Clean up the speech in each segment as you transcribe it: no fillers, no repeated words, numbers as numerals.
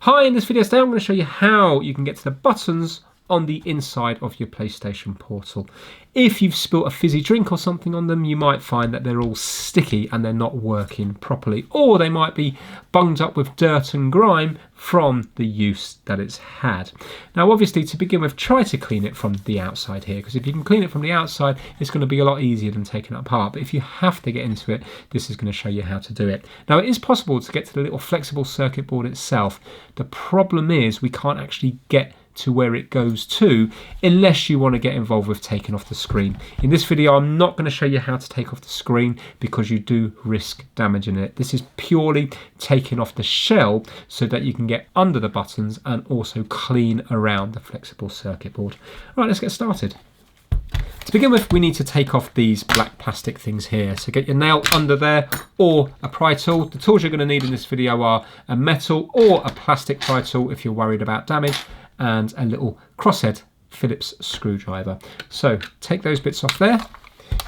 Hi, in this video today I'm going to show you how you can get to the buttons on the inside of your PlayStation Portal. If you've spilt a fizzy drink or something on them, you might find that they're all sticky and they're not working properly, or they might be bunged up with dirt and grime from the use that it's had. Now obviously, to begin with, try to clean it from the outside here, because if you can clean it from the outside, it's going to be a lot easier than taking it apart. But if you have to get into it, this is going to show you how to do it. Now it is possible to get to the little flexible circuit board itself. The problem is we can't actually get to where it goes to unless you want to get involved with taking off the screen. In this video I'm not going to show you how to take off the screen because you do risk damaging it. This is purely taking off the shell so that you can get under the buttons and also clean around the flexible circuit board. Right, let's get started. To begin with, we need to take off these black plastic things here. So get your nail under there or a pry tool. The tools you're going to need in this video are a metal or a plastic pry tool if you're worried about damage, and a little crosshead Phillips screwdriver. So take those bits off there.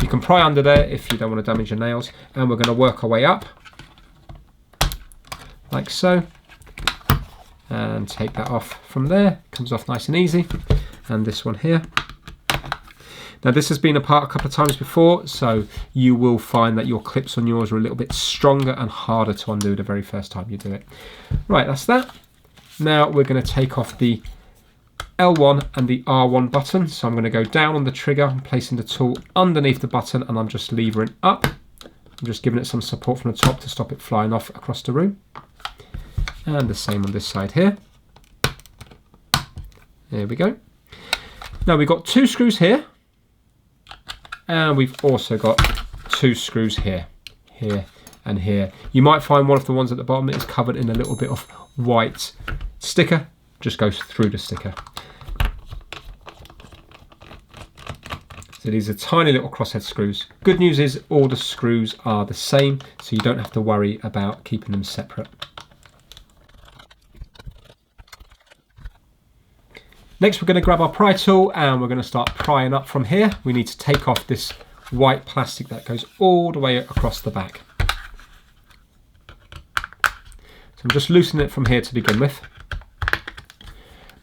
You can pry under there if you don't want to damage your nails, and we're going to work our way up like so and take that off from there. Comes off nice and easy. And this one here. Now this has been apart a couple of times before, so you will find that your clips on yours are a little bit stronger and harder to undo the very first time you do it. Right, that's that. Now we're going to take off the L1 and the R1 button. So I'm going to go down on the trigger, I'm placing the tool underneath the button, and I'm just levering up. I'm just giving it some support from the top to stop it flying off across the room. And the same on this side here. There we go. Now we've got two screws here, and we've also got two screws here, here and here. You might find one of the ones at the bottom is covered in a little bit of white sticker, just goes through the sticker. So these are tiny little crosshead screws. Good news is all the screws are the same, so you don't have to worry about keeping them separate. Next, we're going to grab our pry tool and we're going to start prying up from here. We need to take off this white plastic that goes all the way across the back. So I'm just loosening it from here to begin with.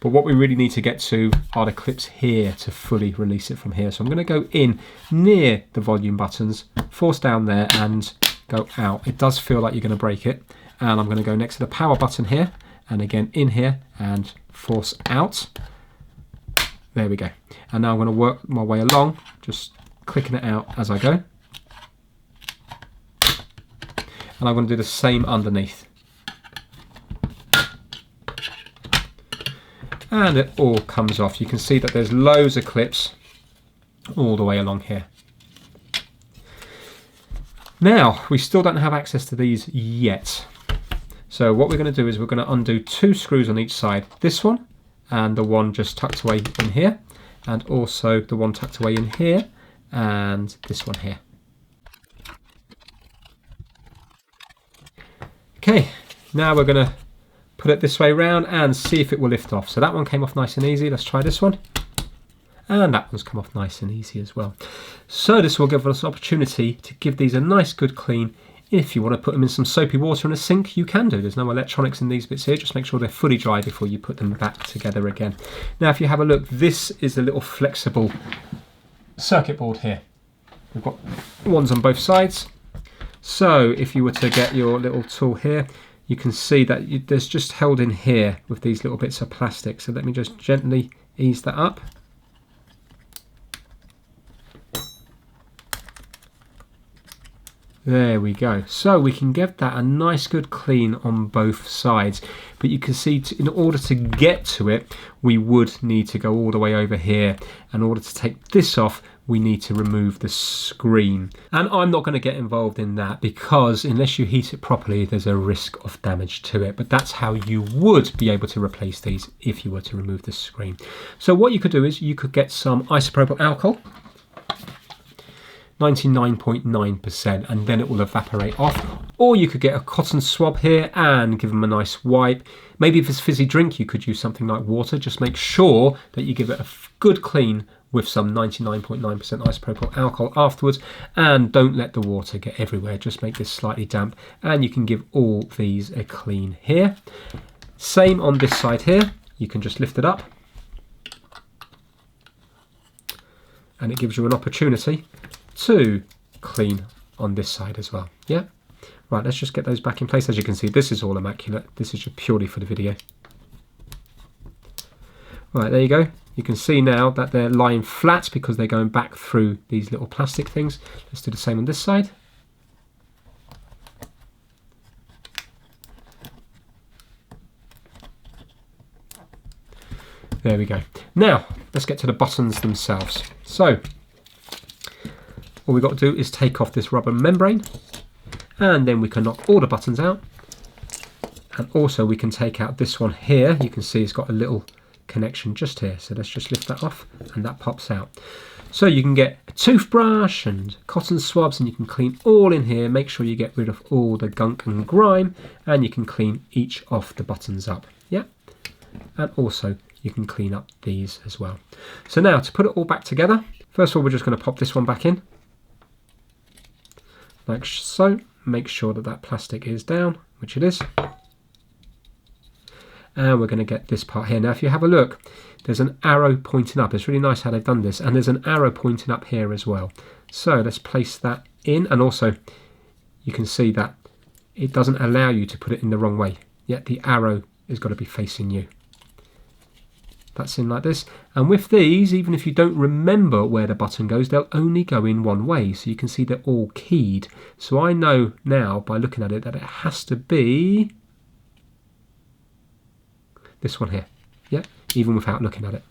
But what we really need to get to are the clips here to fully release it from here. So I'm going to go in near the volume buttons, force down there and go out. It does feel like you're going to break it. And I'm going to go next to the power button here and again in here and force out. There we go. And now I'm going to work my way along, just clicking it out as I go. And I'm going to do the same underneath. And it all comes off. You can see that there's loads of clips all the way along here. Now, we still don't have access to these yet. So what we're going to do is we're going to undo two screws on each side. This one and the one just tucked away in here, and also the one tucked away in here, and this one here. Okay, now we're going to put it this way around and see if it will lift off. So that one came off nice and easy. Let's try this one. And that one's come off nice and easy as well. So this will give us opportunity to give these a nice good clean. If you want to put them in some soapy water in a sink, you can do. There's no electronics in these bits here. Just make sure they're fully dry before you put them back together again. Now if you have a look, this is a little flexible circuit board here. We've got ones on both sides. So if you were to get your little tool here, you can see that there's just held in here with these little bits of plastic. So let me just gently ease that up. There we go. So we can give that a nice good clean on both sides. But you can see in order to get to it, we would need to go all the way over here. In order to take this off, we need to remove the screen. And I'm not going to get involved in that because unless you heat it properly, there's a risk of damage to it. But that's how you would be able to replace these if you were to remove the screen. So what you could do is you could get some isopropyl alcohol, 99.9%, and then it will evaporate off. Or you could get a cotton swab here and give them a nice wipe. Maybe if it's fizzy drink, you could use something like water. Just make sure that you give it a good clean with some 99.9% isopropyl alcohol afterwards, and don't let the water get everywhere. Just make this slightly damp, and you can give all these a clean here. Same on this side here. You can just lift it up and it gives you an opportunity to clean on this side as well. Yeah. Right, let's just get those back in place. As you can see, this is all immaculate. This is just purely for the video. Right, there you go. You can see now that they're lying flat because they're going back through these little plastic things. Let's do the same on this side. There we go. Now, let's get to the buttons themselves. So, all we've got to do is take off this rubber membrane, and then we can knock all the buttons out. And also we can take out this one here. You can see it's got a little connection just here. So let's just lift that off and that pops out. So you can get a toothbrush and cotton swabs and you can clean all in here. Make sure you get rid of all the gunk and grime and you can clean each of the buttons up. Yeah. And also you can clean up these as well. So now to put it all back together, first of all, we're just going to pop this one back in. Like so. Make sure that that plastic is down, which it is. And we're going to get this part here. Now, if you have a look, there's an arrow pointing up. It's really nice how they've done this. And there's an arrow pointing up here as well. So let's place that in. And also, you can see that it doesn't allow you to put it in the wrong way. Yet the arrow has got to be facing you. That's in like this. And with these, even if you don't remember where the button goes, they'll only go in one way. So you can see they're all keyed. So I know now by looking at it that it has to be this one here. Yeah, even without looking at it.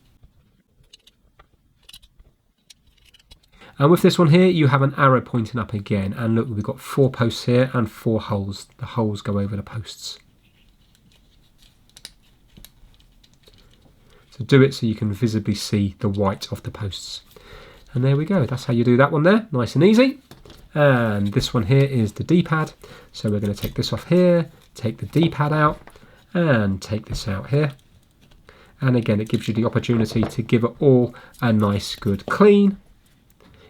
And with this one here, you have an arrow pointing up again. And look, we've got 4 posts here and 4 holes. The holes go over the posts. So do it so you can visibly see the white of the posts. And there we go. That's how you do that one there. Nice and easy. And this one here is the D-pad. So we're going to take this off here, take the D-pad out, and take this out here. And again, it gives you the opportunity to give it all a nice good clean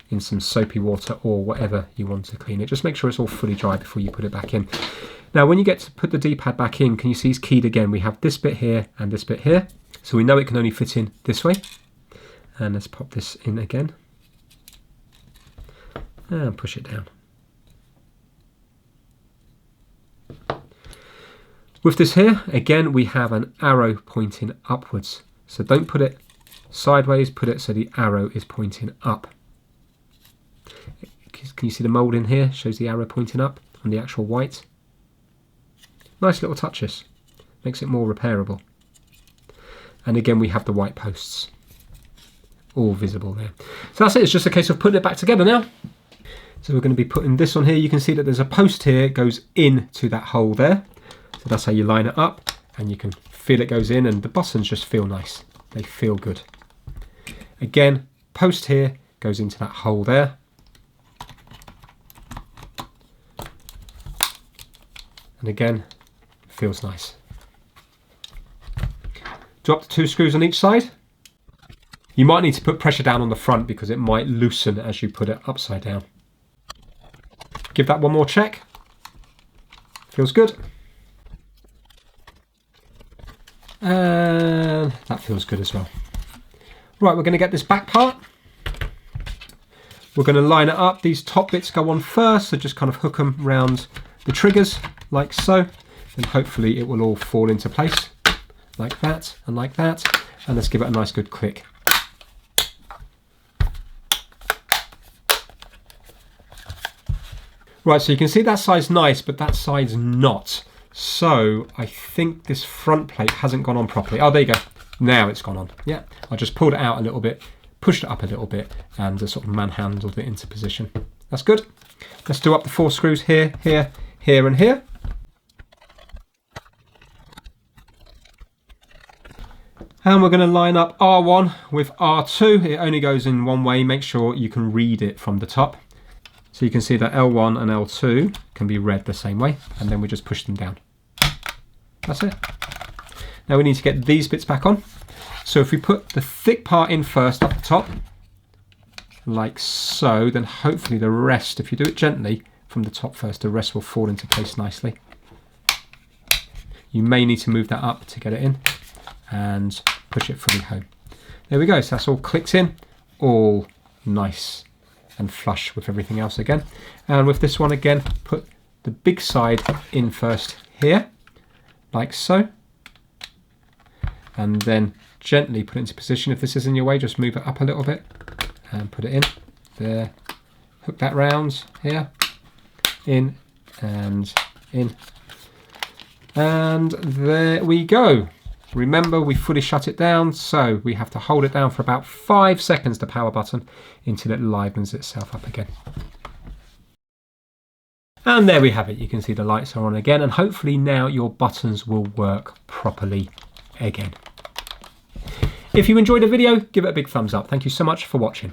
in some soapy water or whatever you want to clean it. Just make sure it's all fully dry before you put it back in. Now, when you get to put the D-pad back in, can you see it's keyed again? We have this bit here and this bit here. So we know it can only fit in this way. And let's pop this in again. And push it down. With this here, again, we have an arrow pointing upwards. So don't put it sideways, put it so the arrow is pointing up. Can you see the mould in here? Shows the arrow pointing up on the actual white. Nice little touches. Makes it more repairable. And again, we have the white posts. All visible there. So that's it. It's just a case of putting it back together now. So we're going to be putting this on here. You can see that there's a post here, goes into that hole there. So that's how you line it up. And you can feel it goes in and the buttons just feel nice. They feel good. Again, post here goes into that hole there. And again, feels nice. Drop the 2 screws on each side. You might need to put pressure down on the front because it might loosen as you put it upside down. Give that one more check. Feels good. And that feels good as well. Right, we're going to get this back part. We're going to line it up. These top bits go on first, so just kind of hook them round the triggers like so. And hopefully it will all fall into place. Like that and like that, and let's give it a nice good click. Right, so you can see that side's nice, but that side's not. So I think this front plate hasn't gone on properly. Oh, there you go. Now it's gone on. Yeah, I just pulled it out a little bit, pushed it up a little bit, and sort of manhandled it into position. That's good. Let's do up the 4 screws here, here, here, and here. And we're going to line up R1 with R2. It only goes in one way. Make sure you can read it from the top. So you can see that L1 and L2 can be read the same way. And then we just push them down. That's it. Now we need to get these bits back on. So if we put the thick part in first up the top, like so, then hopefully the rest, if you do it gently from the top first, the rest will fall into place nicely. You may need to move that up to get it in and push it fully home. There we go, so that's all clicked in, all nice and flush with everything else again. And with this one again, put the big side in first here, like so. And then gently put it into position. If this is in your way, just move it up a little bit and put it in there. Hook that round here, in and in. And there we go. Remember, we fully shut it down, so we have to hold it down for about 5 seconds, the power button, until it livens itself up again. And there we have it. You can see the lights are on again, and hopefully now your buttons will work properly again. If you enjoyed the video, give it a big thumbs up. Thank you so much for watching.